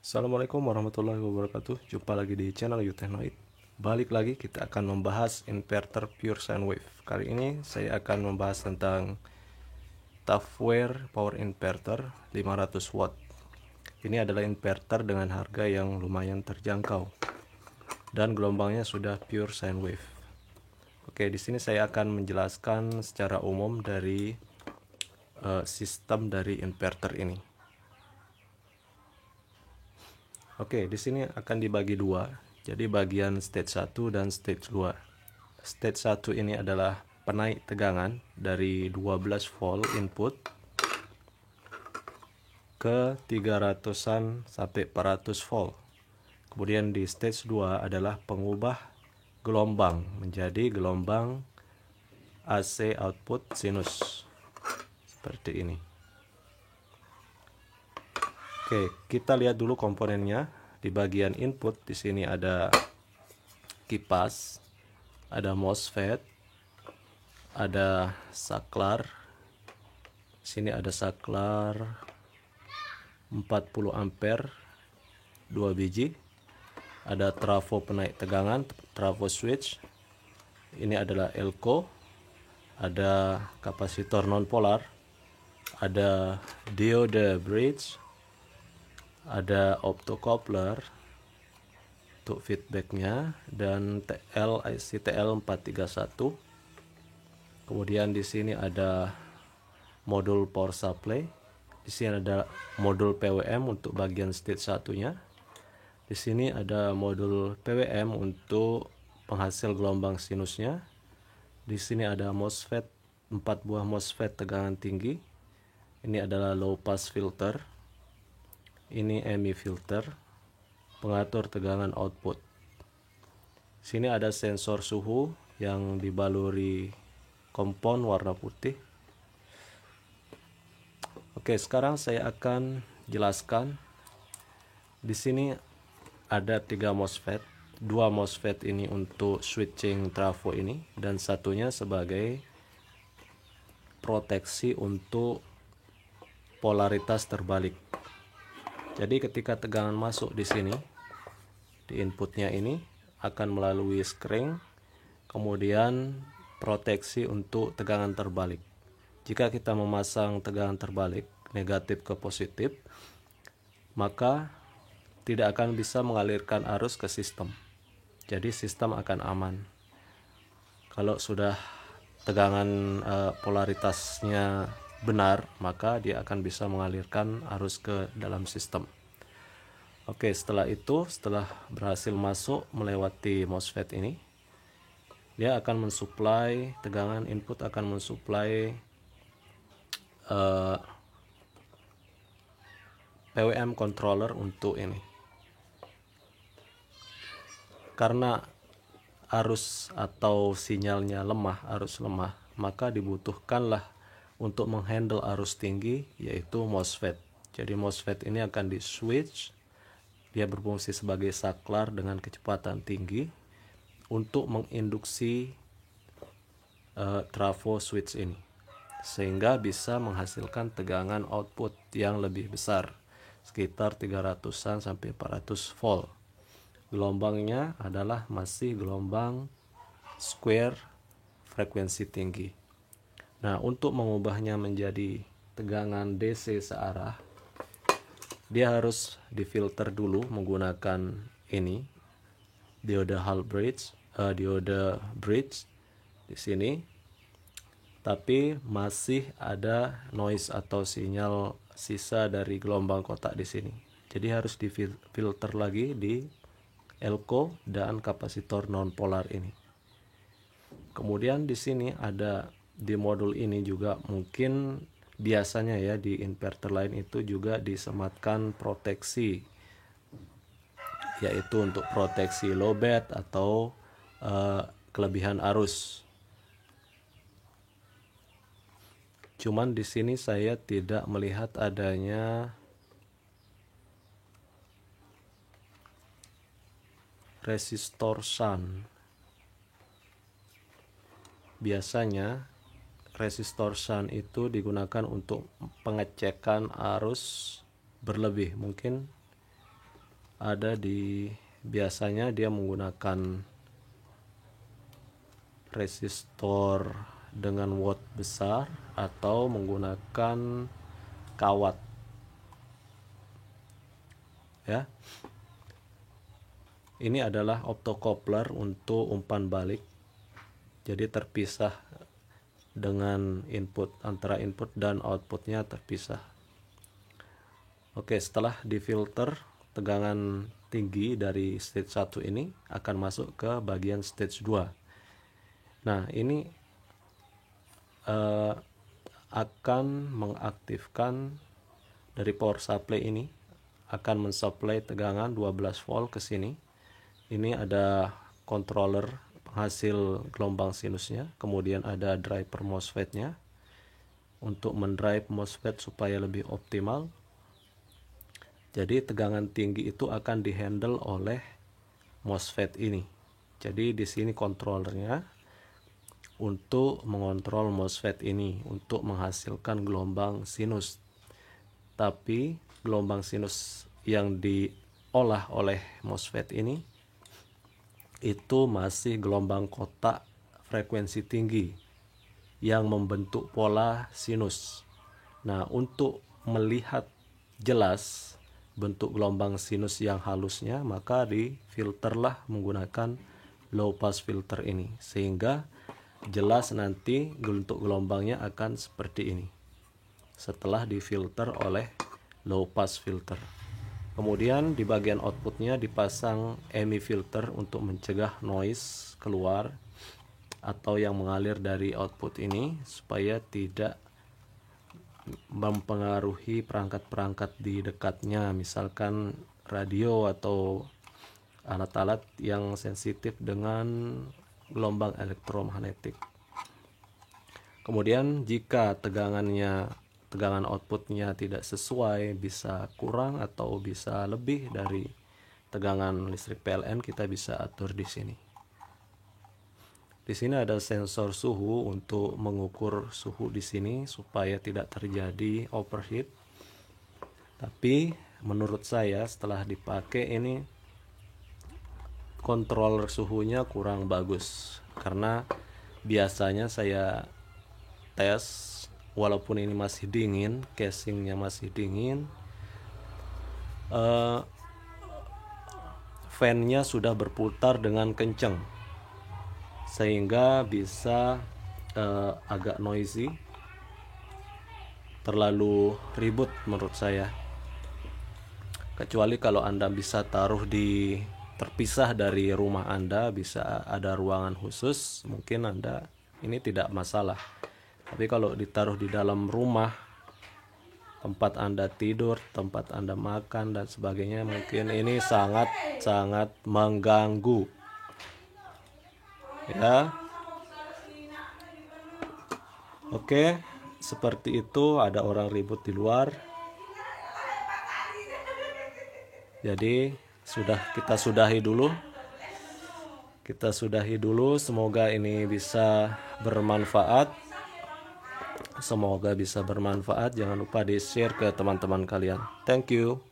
Assalamualaikum warahmatullahi wabarakatuh. Jumpa lagi di channel Utehnoid. Balik lagi kita akan membahas inverter pure sine wave. Kali ini saya akan membahas tentang Tafware power inverter 500 watt. Ini adalah inverter dengan harga yang lumayan terjangkau dan gelombangnya sudah pure sine wave. Oke, di sini saya akan menjelaskan secara umum dari sistem dari inverter ini. Oke, di sini akan dibagi dua. Jadi bagian stage 1 dan stage 2. Stage 1 ini adalah penaik tegangan dari 12 volt input ke 300-an sampai 400 volt. Kemudian di stage 2 adalah pengubah gelombang menjadi gelombang AC output sinus. Seperti ini. Oke, kita lihat dulu komponennya. Di bagian input di sini ada kipas, ada MOSFET, ada saklar. Di sini ada saklar 40 ampere 2 biji. Ada trafo penaik tegangan, trafo switch. Ini adalah elko. Ada kapasitor non polar. Ada diode bridge. Ada optocoupler untuk feedbacknya dan IC TL431. Kemudian di sini ada modul power supply. Di sini ada modul PWM untuk bagian stage satunya. Di sini ada modul PWM untuk penghasil gelombang sinusnya. Di sini ada MOSFET, 4 buah MOSFET tegangan tinggi. Ini adalah low pass filter. Ini MI filter, pengatur tegangan output. Sini ada sensor suhu yang dibaluri kompon warna putih. Oke, sekarang saya akan jelaskan. Di sini ada 3 MOSFET. 2 MOSFET ini untuk switching trafo ini dan satunya sebagai proteksi untuk polaritas terbalik. Jadi ketika tegangan masuk di sini, di inputnya ini akan melalui skring, kemudian proteksi untuk tegangan terbalik. Jika kita memasang tegangan terbalik negatif ke positif, maka tidak akan bisa mengalirkan arus ke sistem. Jadi sistem akan aman. Kalau sudah tegangan polaritasnya benar, maka dia akan bisa mengalirkan arus ke dalam sistem. Oke, setelah itu, setelah berhasil masuk melewati MOSFET ini, dia akan mensuplai tegangan input, akan mensuplai PWM controller untuk ini. Karena arus atau sinyalnya lemah, arus lemah, maka dibutuhkanlah untuk menghandle arus tinggi yaitu MOSFET. Jadi MOSFET ini akan di switch, dia berfungsi sebagai saklar dengan kecepatan tinggi untuk menginduksi trafo switch ini, sehingga bisa menghasilkan tegangan output yang lebih besar, sekitar 300-an sampai 400 volt. Gelombangnya adalah masih gelombang square frekuensi tinggi. Nah, untuk mengubahnya menjadi tegangan DC searah, dia harus difilter dulu menggunakan ini diode Hall bridge, diode bridge di sini. Tapi masih ada noise atau sinyal sisa dari gelombang kotak di sini. Jadi harus difilter lagi di elko dan kapasitor non polar ini. Kemudian di sini ada di modul ini juga mungkin biasanya ya di inverter lain itu juga disematkan proteksi, yaitu untuk proteksi lowbat atau kelebihan arus. Cuman di sini saya tidak melihat adanya resistor shunt. Biasanya resistor shunt itu digunakan untuk pengecekan arus berlebih. Mungkin ada di, biasanya dia menggunakan resistor dengan watt besar atau menggunakan kawat ya. Ini adalah optocoupler untuk umpan balik, jadi terpisah dengan input, antara input dan outputnya terpisah. Oke, setelah difilter, tegangan tinggi dari stage 1 ini akan masuk ke bagian stage 2. Nah, ini akan mengaktifkan dari power supply ini, akan mensuplai tegangan 12 volt ke sini. Ini ada controller penghasil gelombang sinusnya, kemudian ada driver MOSFET-nya untuk mendrive MOSFET supaya lebih optimal. Jadi tegangan tinggi itu akan dihandle oleh MOSFET ini. Jadi di sini kontrolernya untuk mengontrol MOSFET ini untuk menghasilkan gelombang sinus. Tapi gelombang sinus yang diolah oleh MOSFET ini itu masih gelombang kotak frekuensi tinggi yang membentuk pola sinus. Nah, untuk melihat jelas bentuk gelombang sinus yang halusnya, maka difilterlah menggunakan low pass filter ini, sehingga jelas nanti bentuk gelombangnya akan seperti ini setelah difilter oleh low pass filter. Kemudian di bagian outputnya dipasang EMI filter untuk mencegah noise keluar atau yang mengalir dari output ini supaya tidak mempengaruhi perangkat-perangkat di dekatnya, misalkan radio atau alat-alat yang sensitif dengan gelombang elektromagnetik. Kemudian jika tegangan outputnya tidak sesuai, bisa kurang atau bisa lebih dari tegangan listrik PLN, kita bisa atur di sini. Di sini ada sensor suhu untuk mengukur suhu di sini supaya tidak terjadi overheat. Tapi menurut saya setelah dipakai ini controller suhunya kurang bagus, karena biasanya saya tes walaupun ini masih dingin, casingnya masih dingin, fan-nya sudah berputar dengan kencang sehingga bisa agak noisy, terlalu ribut menurut saya. Kecuali kalau Anda bisa taruh di terpisah dari rumah Anda, bisa ada ruangan khusus, mungkin Anda ini tidak masalah. Tapi kalau ditaruh di dalam rumah, tempat Anda tidur, tempat Anda makan dan sebagainya, mungkin ini sangat mengganggu. Ya. Oke, seperti itu, ada orang ribut di luar. Jadi kita sudahi dulu. Semoga ini bisa bermanfaat. Jangan lupa di-share ke teman-teman kalian. Thank you.